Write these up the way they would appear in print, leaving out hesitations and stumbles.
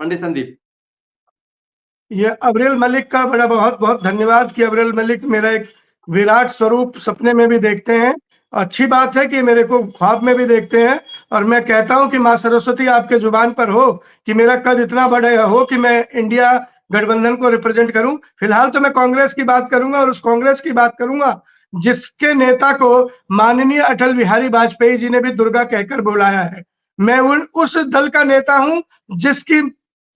पंडित संदीप। ये अब्रेल मलिक का बड़ा बहुत बहुत धन्यवाद कि अब्रेल मलिक मेरा एक विराट स्वरूप सपने में भी देखते हैं। अच्छी बात है कि मेरे को ख्वाब में भी देखते हैं, और मैं कहता हूं कि माँ सरस्वती आपके जुबान पर हो कि मेरा कद इतना बड़ा हो कि मैं इंडिया गठबंधन को रिप्रेजेंट करूं। फिलहाल तो मैं कांग्रेस की बात करूंगा, और उस कांग्रेस की बात करूंगा जिसके नेता को माननीय अटल बिहारी वाजपेयी जी ने भी दुर्गा कहकर बुलाया है। मैं उस दल का नेता हूं जिसकी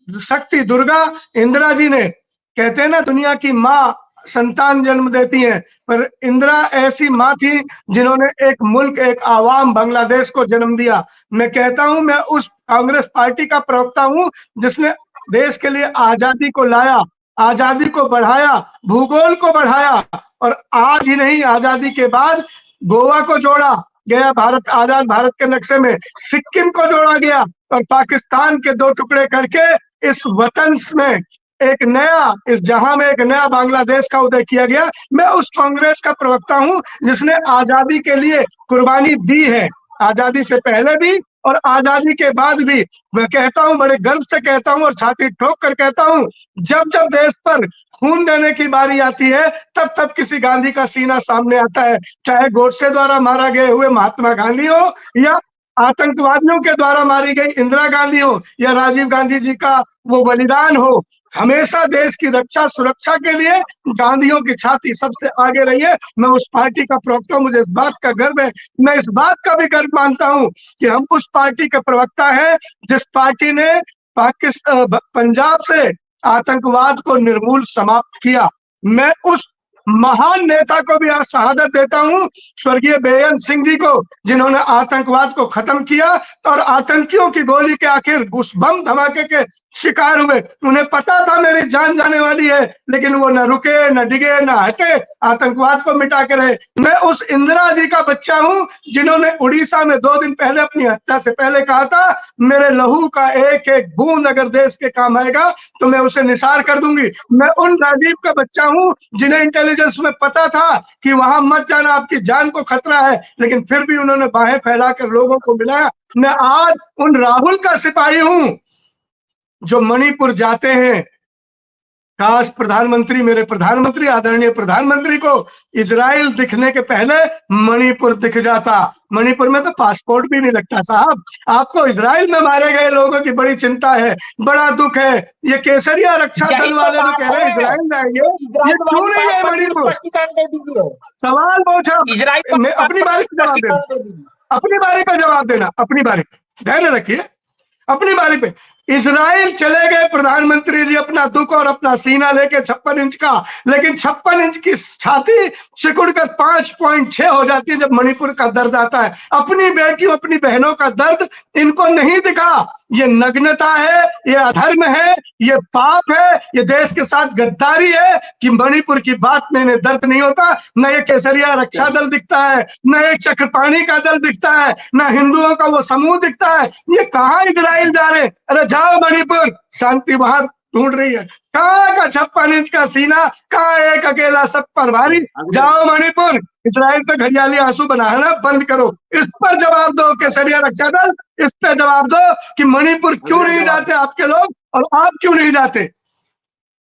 शक्ति दुर्गा इंदिरा जी ने, कहते हैं ना दुनिया की माँ संतान जन्म देती हैं, पर इंदिरा ऐसी माँ थी जिन्होंने एक मुल्क, एक आवाम बांग्लादेश को जन्म दिया। मैं कहता हूं मैं उस कांग्रेस पार्टी का प्रवक्ता हूं जिसने देश के लिए आजादी को लाया, आजादी को बढ़ाया, भूगोल को बढ़ाया, और आज ही नहीं आजादी के बाद गोवा को जोड़ा गया, भारत आजाद भारत के नक्शे में सिक्किम को जोड़ा गया, और पाकिस्तान के दो टुकड़े करके इस वतन में एक नया, इस जहां में एक नया बांग्लादेश का उदय किया गया। मैं उस कांग्रेस का प्रवक्ता हूं जिसने आजादी के लिए कुर्बानी दी है, आजादी से पहले भी और आजादी के बाद भी। मैं कहता हूं, बड़े गर्व से कहता हूं और छाती ठोक कर कहता हूं, जब जब देश पर खून देने की बारी आती है तब तब किसी गांधी का सीना सामने आता है, चाहे गोडसे द्वारा मारा गए हुए महात्मा गांधी हो, या आतंकवादियों के द्वारा मारी गई इंदिरा गांधी हो, या राजीव गांधी जी का वो बलिदान हो। हमेशा देश की रक्षा सुरक्षा के लिए गांधियों की छाती सबसे आगे रही है। मैं उस पार्टी का प्रवक्ता हूं, मुझे इस बात का गर्व है। मैं इस बात का भी गर्व मानता हूं कि हम उस पार्टी के प्रवक्ता हैं जिस पार्टी ने पंजाब से आतंकवाद को निर्मूल समाप्त किया। मैं उस महान नेता को भी आज शहादत देता हूं, स्वर्गीय बेअंत सिंह जी को, जिन्होंने आतंकवाद को खत्म किया और आतंकियों की गोली के आखिर उस बम धमाके के शिकार हुए। उन्हें पता था मेरी जान जाने वाली है, लेकिन वो न रुके, न डिगे, न हटे, आतंकवाद को मिटा के रहे। मैं उस इंदिरा जी का बच्चा हूं जिन्होंने उड़ीसा में 2 दिन पहले अपनी हत्या से पहले कहा था, मेरे लहू का एक एक बूंद अगर देश के काम आएगा तो मैं उसे निसार कर दूंगी। मैं उन राजीव का बच्चा हूं जिन्हें इंटेलिजेंस में पता था कि वहां मत जाना, आपकी जान को खतरा है, लेकिन फिर भी उन्होंने बाहें फैलाकर लोगों को मिलाया। मैं आज उन राहुल का सिपाही हूं जो मणिपुर जाते हैं। काश प्रधानमंत्री, मेरे प्रधानमंत्री, आदरणीय प्रधानमंत्री को इजराइल दिखने के पहले मणिपुर दिख जाता। मणिपुर में तो पासपोर्ट भी नहीं लगता साहब। आपको इजराइल में मारे गए लोगों की बड़ी चिंता है, बड़ा दुख है। ये केसरिया रक्षा दल वाले जो कह रहे हैं इजराइल जाएंगे, ये क्यों नहीं गए मणिपुर? सवाल पूछा, अपनी बारी पे जवाब देना, अपनी बारी पे जवाब देना, अपनी बारी पे धैर्य रखिए, अपनी बारी पे। इजराइल चले गए प्रधानमंत्री जी अपना दुख और अपना सीना लेके 56 इंच का, लेकिन 56 इंच की छाती सिकुड़ कर 5.6 हो जाती है जब मणिपुर का दर्द आता है। अपनी बेटियों, अपनी बहनों का दर्द इनको नहीं दिखा। ये नग्नता है, ये अधर्म है, ये पाप है, ये देश के साथ गद्दारी है कि मणिपुर की बात में इन्हें दर्द नहीं होता। न ये केसरिया रक्षा दल दिखता है, न एक चक्रपाणी का दल दिखता है, न हिंदुओं का वो समूह दिखता है। ये कहाँ इजराइल जा रहे? अरे जाओ मणिपुर, शांति वहां ढूंढ रही है। कहाँ का 56 इंच का सीना, कहाँ एक अकेला सब पर भारी? जाओ मणिपुर, इजराइल पे घड़ियाली आंसू बहाना बंद करो। इस पर जवाब दो केसरिया रक्षा दल, इस पे जवाब दो कि मणिपुर क्यों नहीं जाते आपके लोग और आप क्यों नहीं जाते।